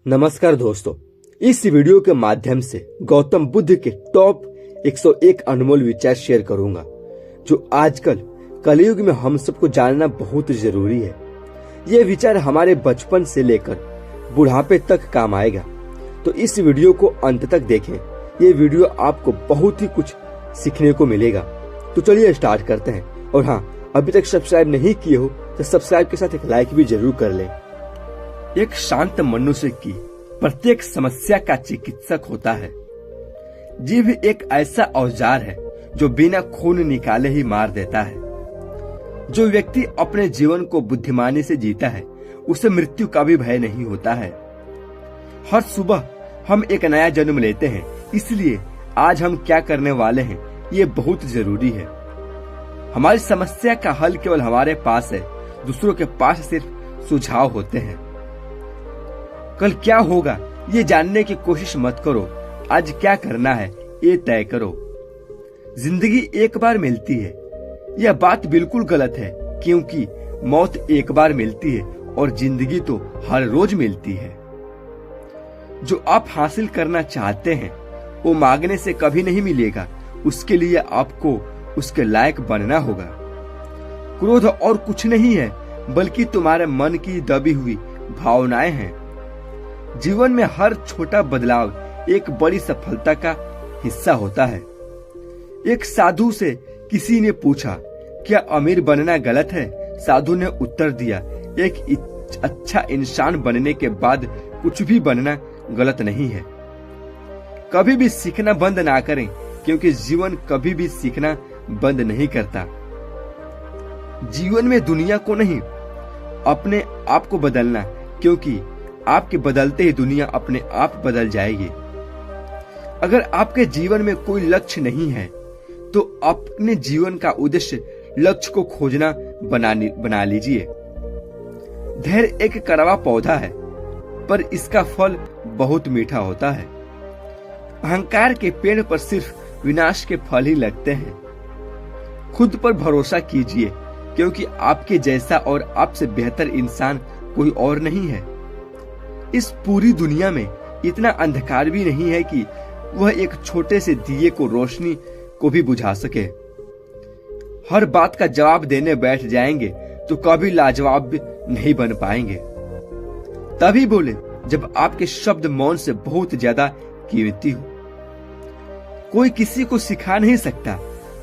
नमस्कार दोस्तों, इस वीडियो के माध्यम से गौतम बुद्ध के टॉप 101 अनमोल विचार शेयर करूंगा जो आजकल कलयुग में हम सबको जानना बहुत जरूरी है। ये विचार हमारे बचपन से लेकर बुढ़ापे तक काम आएगा, तो इस वीडियो को अंत तक देखें। ये वीडियो आपको बहुत ही कुछ सीखने को मिलेगा। तो चलिए स्टार्ट करते हैं। और हाँ, अभी तक सब्सक्राइब नहीं किए हो तो सब्सक्राइब के साथ एक लाइक भी जरूर कर लें। एक शांत मनुष्य की प्रत्येक समस्या का चिकित्सक होता है। जीभ एक ऐसा औजार है जो बिना खून निकाले ही मार देता है। जो व्यक्ति अपने जीवन को बुद्धिमानी से जीता है उसे मृत्यु का भी भय नहीं होता है। हर सुबह हम एक नया जन्म लेते हैं, इसलिए आज हम क्या करने वाले हैं ये बहुत जरूरी है। हमारी समस्या का हल केवल हमारे पास है, दूसरों के पास सिर्फ सुझाव होते हैं। कल क्या होगा ये जानने की कोशिश मत करो, आज क्या करना है ये तय करो। जिंदगी एक बार मिलती है, यह बात बिल्कुल गलत है, क्योंकि मौत एक बार मिलती है और जिंदगी तो हर रोज मिलती है। जो आप हासिल करना चाहते हैं वो मांगने से कभी नहीं मिलेगा, उसके लिए आपको उसके लायक बनना होगा। क्रोध और कुछ नहीं है बल्कि तुम्हारे मन की दबी हुई भावनाएं हैं। जीवन में हर छोटा बदलाव एक बड़ी सफलता का हिस्सा होता है। एक साधु से किसी ने पूछा, क्या अमीर बनना गलत है? साधु ने उत्तर दिया, एक अच्छा इंसान बनने के बाद कुछ भी बनना गलत नहीं है। कभी भी सीखना बंद ना करें, क्योंकि जीवन कभी भी सीखना बंद नहीं करता। जीवन में दुनिया को नहीं, अपने आप को बदलना, क्योंकि आपके बदलते ही दुनिया अपने आप बदल जाएगी। अगर आपके जीवन में कोई लक्ष्य नहीं है तो अपने जीवन का उद्देश्य लक्ष्य को खोजना बना लीजिए। धैर्य एक कड़वा पौधा है पर इसका फल बहुत मीठा होता है। अहंकार के पेड़ पर सिर्फ विनाश के फल ही लगते हैं। खुद पर भरोसा कीजिए, क्योंकि आपके जैसा और आपसे बेहतर इंसान कोई और नहीं है। इस पूरी दुनिया में इतना अंधकार भी नहीं है कि वह एक छोटे से दिए को रोशनी को भी बुझा सके। हर बात का जवाब देने बैठ जाएंगे तो कभी लाजवाब भी नहीं बन पाएंगे। तभी बोले जब आपके शब्द मौन से बहुत ज्यादा कीमती हो। कोई किसी को सिखा नहीं सकता,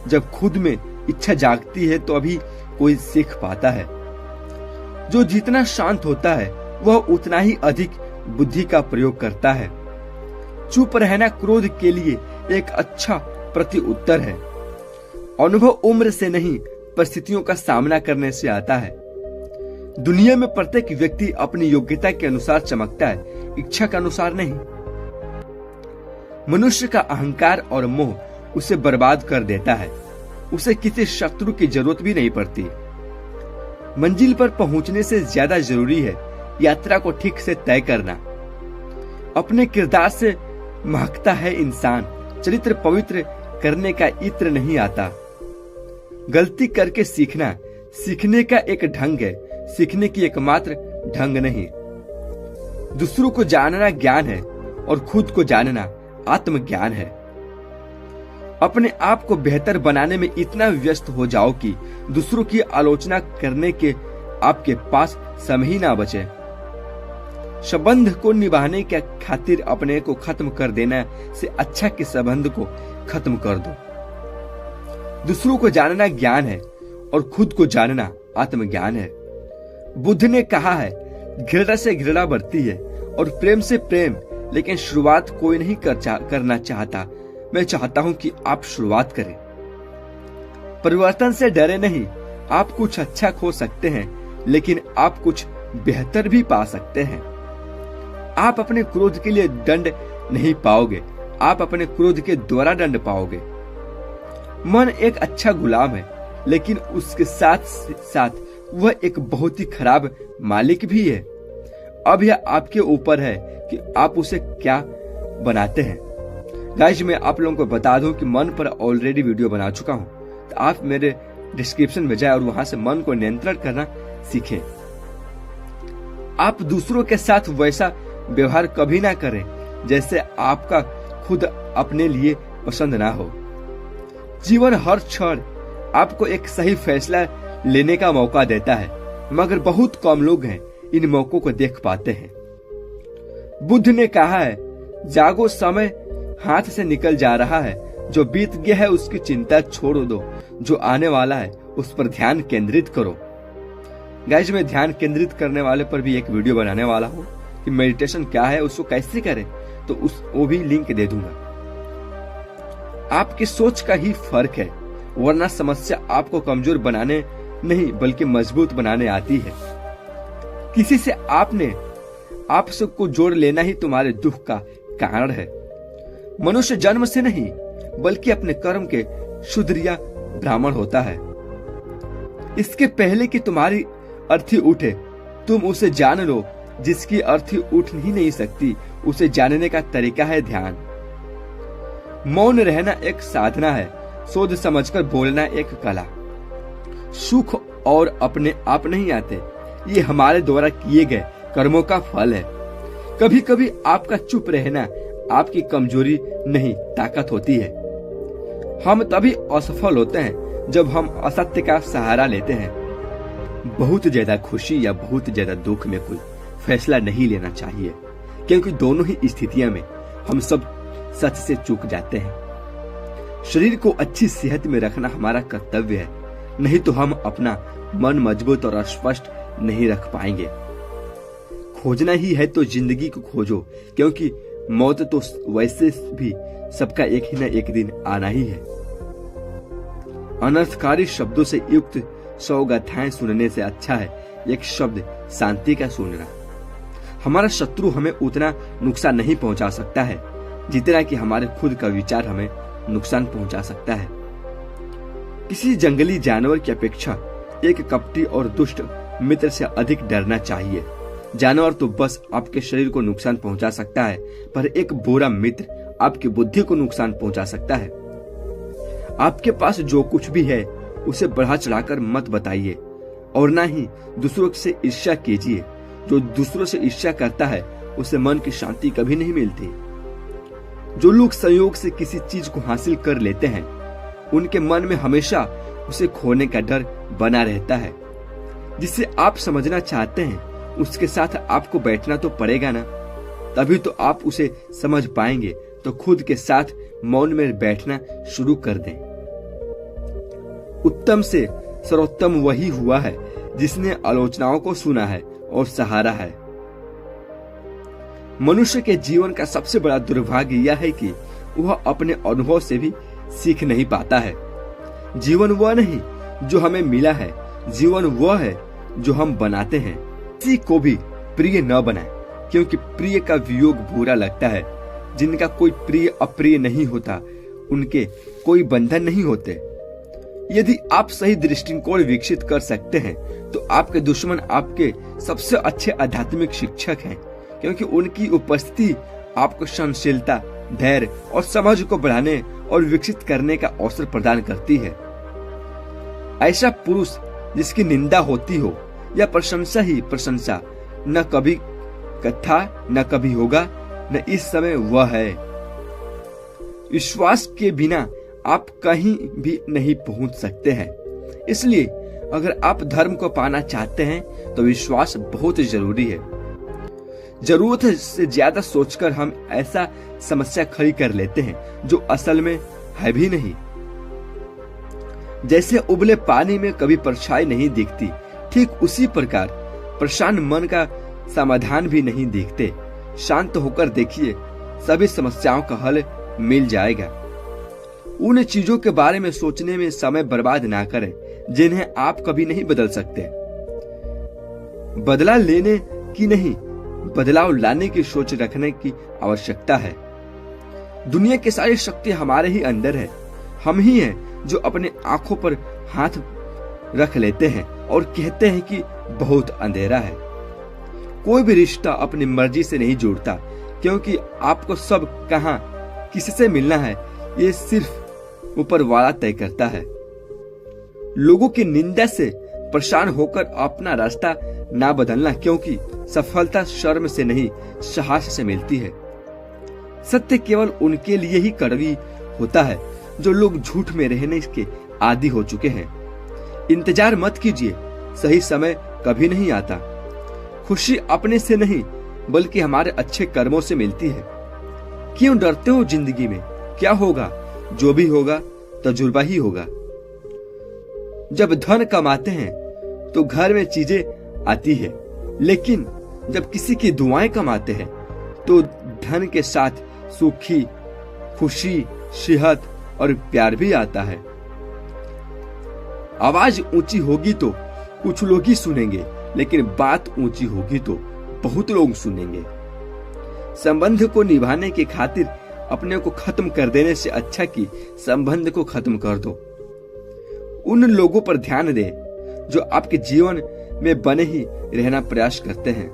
जब खुद में इच्छा जागती है तो अभी कोई सीख पाता है। जो जितना शांत होता है वह उतना ही अधिक बुद्धि का प्रयोग करता है। चुप रहना क्रोध के लिए एक अच्छा प्रति उत्तर है। अनुभव उम्र से नहीं, परिस्थितियों का सामना करने से आता है। दुनिया में प्रत्येक व्यक्ति अपनी योग्यता के अनुसार चमकता है, इच्छा के अनुसार नहीं। मनुष्य का अहंकार और मोह उसे बर्बाद कर देता है। उसे किसी शत्रु की जरूरत भी नहीं पड़ती। मंजिल पर पहुंचने से ज्यादा जरूरी है यात्रा को ठीक से तय करना। अपने किरदार से महकता है इंसान, चरित्र पवित्र करने का इत्र नहीं आता। गलती करके सीखना सीखने का एक ढंग है, सीखने की एकमात्र ढंग नहीं। दूसरों को जानना ज्ञान है और खुद को जानना आत्मज्ञान है। अपने आप को बेहतर बनाने में इतना व्यस्त हो जाओ कि दूसरों की आलोचना करने के आपके पास समय ही ना बचे। संबंध को निभाने के खातिर अपने को खत्म कर देना से अच्छा कि संबंध को खत्म कर दो। दूसरों को जानना ज्ञान है और खुद को जानना आत्मज्ञान है। बुद्ध ने कहा है, घृणा से घृणा बढ़ती है और प्रेम से प्रेम, लेकिन शुरुआत कोई नहीं करना चाहता। मैं चाहता हूं कि आप शुरुआत करें। परिवर्तन से डरे नहीं। आप कुछ अच्छा खो सकते हैं, लेकिन आप कुछ बेहतर भी पा सकते हैं। आप अपने क्रोध के लिए दंड नहीं पाओगे, आप अपने क्रोध के द्वारा दंड पाओगे। मन एक अच्छा गुलाम है, लेकिन उसके साथ साथ वह एक बहुत ही खराब मालिक भी है। अब यह आपके ऊपर है कि आप उसे क्या बनाते हैं। गाइस, मैं आप लोगों को बता दूं कि मन पर ऑलरेडी वीडियो बना चुका हूं, तो आप मेरे डिस्क्रिप्शन में जाए और वहां से मन को नियंत्रण करना सीखें। आप दूसरों के साथ वैसा व्यवहार कभी ना करें जैसे आपका खुद अपने लिए पसंद ना हो। जीवन हर क्षण आपको एक सही फैसला लेने का मौका देता है, मगर बहुत कम लोग हैं इन मौकों को देख पाते हैं। बुद्ध ने कहा है, जागो, समय हाथ से निकल जा रहा है, जो बीत गया है उसकी चिंता छोड़ दो, जो आने वाला है उस पर ध्यान केंद्रित करो। गाइस, मैं ध्यान केंद्रित करने वाले पर भी एक वीडियो बनाने वाला हूँ कि मेडिटेशन क्या है, उसको कैसे करें, तो वो भी लिंक दे दूंगा। आपकी सोच का ही फर्क है, वरना समस्या आपको कमजोर बनाने नहीं बल्कि मजबूत बनाने आती है। किसी से आपसे को जोड़ लेना ही तुम्हारे दुख का कारण है। मनुष्य जन्म से नहीं बल्कि अपने कर्म के शूद्र ब्राह्मण होता है। इसके पहले कि तुम्हारी अर्थी उठे, तुम उसे जान लो। जिसकी अर्थी उठ ही नहीं सकती, उसे जानने का तरीका है ध्यान। मौन रहना एक साधना है, सोच समझकर बोलना एक कला। सुख और अपने आप नहीं आते, ये हमारे द्वारा किए गए कर्मों का फल है। कभी कभी आपका चुप रहना आपकी कमजोरी नहीं, ताकत होती है। हम तभी असफल होते हैं जब हम असत्य का सहारा लेते हैं। बहुत ज्यादा खुशी या बहुत ज्यादा दुख में कोई फैसला नहीं लेना चाहिए, क्योंकि दोनों ही स्थितियों में हम सब सच से चूक जाते हैं। शरीर को अच्छी सेहत में रखना हमारा कर्तव्य है, नहीं तो हम अपना मन मजबूत और स्पष्ट नहीं रख पाएंगे। खोजना ही है तो जिंदगी को खोजो, क्योंकि मौत तो वैसे भी सबका एक ही न एक दिन आना ही है। अनर्थकारी शब्दों से युक्त 100 गाथाएं सुनने से अच्छा है एक शब्द शांति का सुनना। हमारा शत्रु हमें उतना नुकसान नहीं पहुंचा सकता है जितना कि हमारे खुद का विचार हमें नुकसान पहुंचा सकता है। किसी जंगली जानवर की अपेक्षा एक कपटी और दुष्ट मित्र से अधिक डरना चाहिए। जानवर तो बस आपके शरीर को नुकसान पहुंचा सकता है, पर एक बुरा मित्र आपकी बुद्धि को नुकसान पहुंचा सकता है। आपके पास जो कुछ भी है उसे बढ़ा चढ़ाकर मत बताइए, और ना ही दूसरों से ईर्ष्या कीजिए। जो दूसरों से ईर्ष्या करता है उसे मन की शांति कभी नहीं मिलती। जो लोग संयोग से किसी चीज को हासिल कर लेते हैं, उनके मन में हमेशा उसे खोने का डर बना रहता है। जिसे आप समझना चाहते हैं उसके साथ आपको बैठना तो पड़ेगा ना, तभी तो आप उसे समझ पाएंगे। तो खुद के साथ मौन में बैठना शुरू कर दें। उत्तम से सर्वोत्तम वही हुआ है जिसने आलोचनाओं को सुना है और सहारा है। मनुष्य के जीवन का सबसे बड़ा दुर्भाग्य यह है कि वह अपने अनुभव से भी सीख नहीं पाता है। जीवन वह नहीं जो हमें मिला है, जीवन वह है जो हम बनाते हैं। किसी को भी प्रिय न बनाए, क्योंकि प्रिय का वियोग बुरा लगता है। जिनका कोई प्रिय अप्रिय नहीं होता, उनके कोई बंधन नहीं होते। यदि आप सही दृष्टिकोण विकसित कर सकते हैं तो आपके दुश्मन आपके सबसे अच्छे आध्यात्मिक शिक्षक हैं, क्योंकि उनकी उपस्थिति आपको सहनशीलता, धैर्य और समझ को बढ़ाने और विकसित करने का अवसर प्रदान करती है। ऐसा पुरुष जिसकी निंदा होती हो या प्रशंसा ही प्रशंसा, न कभी कथा न कभी होगा, न इस समय वह है। विश्वास के बिना आप कहीं भी नहीं पहुंच सकते हैं। इसलिए अगर आप धर्म को पाना चाहते हैं तो विश्वास बहुत जरूरी है। जरूरत से ज्यादा सोचकर हम ऐसा समस्या खड़ी कर लेते हैं जो असल में है भी नहीं। जैसे उबले पानी में कभी परछाई नहीं दिखती, ठीक उसी प्रकार परेशान मन का समाधान भी नहीं दिखते। शांत होकर देखिए, सभी समस्याओं का हल मिल जाएगा। उन चीजों के बारे में सोचने में समय बर्बाद ना करें जिन्हें आप कभी नहीं बदल सकते। बदला लेने की नहीं, बदलाव लाने की सोच रखने की आवश्यकता है। दुनिया की सारी शक्ति हमारे ही अंदर है। हम ही हैं जो अपने आंखों पर हाथ रख लेते हैं और कहते हैं कि बहुत अंधेरा है। कोई भी रिश्ता अपनी मर्जी से नहीं जुड़ता, क्योंकि आपको सब कहां किससे मिलना है ये सिर्फ ऊपर वाला तय करता है। लोगों की निंदा से परेशान होकर अपना रास्ता ना बदलना, क्योंकि सफलता शर्म से नहीं साहस से मिलती है। सत्य केवल उनके लिए ही कड़वी होता है जो लोग झूठ में रहने के आदी हो चुके हैं। इंतजार मत कीजिए, सही समय कभी नहीं आता। खुशी अपने से नहीं बल्कि हमारे अच्छे कर्मों से मिलती है। क्यों डरते हो जिंदगी में? क्या होगा? जो भी होगा तजुर्बा ही होगा। जब धन कमाते हैं तो घर में चीजें आती है, लेकिन जब किसी की दुआएं कमाते हैं तो धन के साथ सुखी, खुशी, सेहत और प्यार भी आता है। आवाज ऊंची होगी तो कुछ लोग ही सुनेंगे, लेकिन बात ऊंची होगी तो बहुत लोग सुनेंगे। संबंध को निभाने की खातिर अपने को खत्म कर देने से अच्छा कि संबंध को खत्म कर दो। उन लोगों पर ध्यान दे जो आपके जीवन में बने ही रहना प्रयास करते हैं।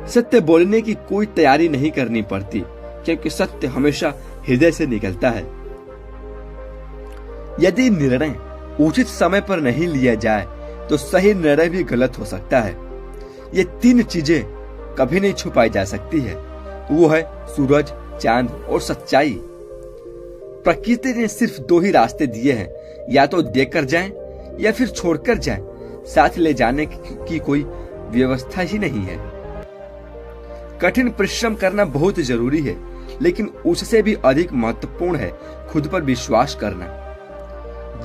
सत्य बोलने की कोई तैयारी नहीं करनी पड़ती, क्योंकि सत्य हमेशा हृदय से निकलता है। यदि निर्णय उचित समय पर नहीं लिया जाए तो सही निर्णय भी गलत हो सकता है। ये तीन चीजें कभी नहीं छुपाई जा सकती है, वो है सूरज, चांद और सच्चाई। प्रकृति ने सिर्फ दो ही रास्ते दिए हैं, या तो देकर जाएं या फिर छोड़कर जाएं। साथ ले जाने की कोई व्यवस्था ही नहीं है। कठिन परिश्रम करना बहुत जरूरी है, लेकिन उससे भी अधिक महत्वपूर्ण है खुद पर विश्वास करना।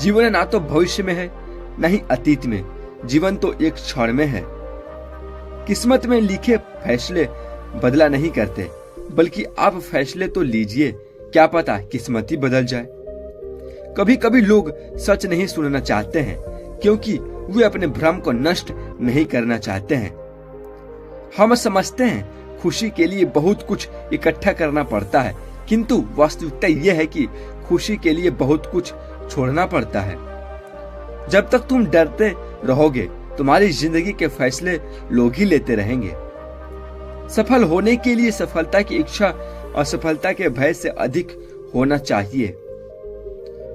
जीवन ना तो भविष्य में है, न ही अतीत में। जीवन तो एक क्षण में है। किस्मत में लिखे फैसले बदला नहीं करते, बल्कि आप फैसले तो लीजिए, क्या पता किस्मत ही बदल जाए। कभी कभी लोग सच नहीं सुनना चाहते हैं, क्योंकि वे अपने भ्रम को नष्ट नहीं करना चाहते हैं। हम समझते हैं खुशी के लिए बहुत कुछ इकट्ठा करना पड़ता है, किंतु वास्तविकता यह है कि खुशी के लिए बहुत कुछ छोड़ना पड़ता है। जब तक तुम डरते रहोगे, तुम्हारी जिंदगी के फैसले लोग ही लेते रहेंगे। सफल होने के लिए सफलता की इच्छा असफलता के भय से अधिक होना चाहिए।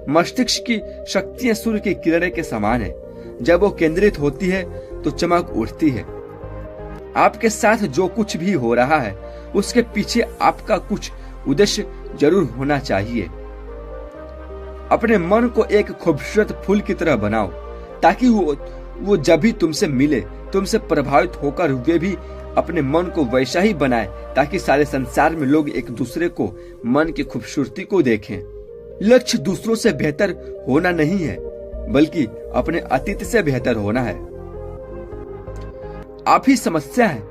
मस्तिष्क की शक्तियां सूर्य की किरणें के समान है। जब वो केंद्रित होती है तो चमक उठती है। आपके साथ जो कुछ भी हो रहा है उसके पीछे आपका कुछ उद्देश्य जरूर होना चाहिए। अपने मन को एक खूबसूरत फूल की तरह बनाओ, ताकि वो जब भी तुमसे मिले, तुमसे प्रभावित होकर वे भी अपने मन को वैसा ही बनाए, ताकि सारे संसार में लोग एक दूसरे को मन की खूबसूरती को देखें। लक्ष्य दूसरों से बेहतर होना नहीं है, बल्कि अपने अतीत से बेहतर होना है। आप ही समस्या है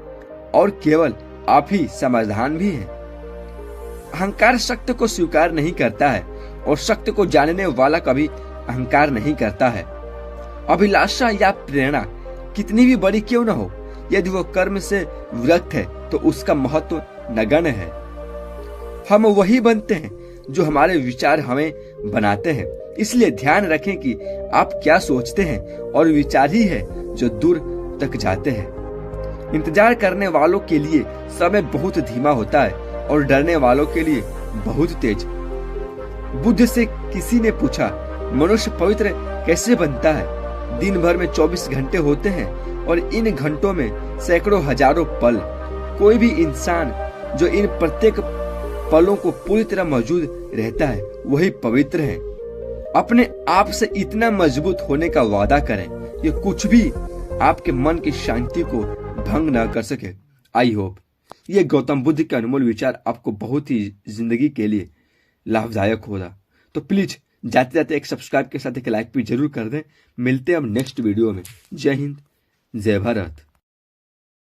और केवल आप ही समाधान भी है। अहंकार सत्य को स्वीकार नहीं करता है और सत्य को जानने वाला कभी अहंकार नहीं करता है। अभिलाषा या प्रेरणा कितनी भी बड़ी क्यों न हो, यदि वो कर्म से विरक्त है तो उसका महत्व नगण्य है। हम वही बनते हैं जो हमारे विचार हमें बनाते हैं। इसलिए ध्यान रखें कि आप क्या सोचते हैं, और विचार ही है जो दूर तक जाते हैं। इंतजार करने वालों के लिए समय बहुत धीमा होता है और डरने वालों के लिए बहुत तेज। बुद्ध से किसी ने पूछा, मनुष्य पवित्र कैसे बनता है? दिन भर में 24 घंटे होते हैं और इन घंटों में सैकड़ों हजारों पल। कोई भी इंसान जो इन प्रत्येक पलों को पूरी तरह मौजूद रहता है वही पवित्र है। अपने आप से इतना मजबूत होने का वादा करें कि कुछ भी आपके मन की शांति को भंग न कर सके। आई होप ये गौतम बुद्ध के अनमोल विचार आपको बहुत ही जिंदगी के लिए लाभदायक होगा। तो प्लीज जाते जाते एक सब्सक्राइब के साथ एक लाइक भी जरूर कर दें। मिलते हैं अब नेक्स्ट वीडियो में। जय हिंद, जय भारत।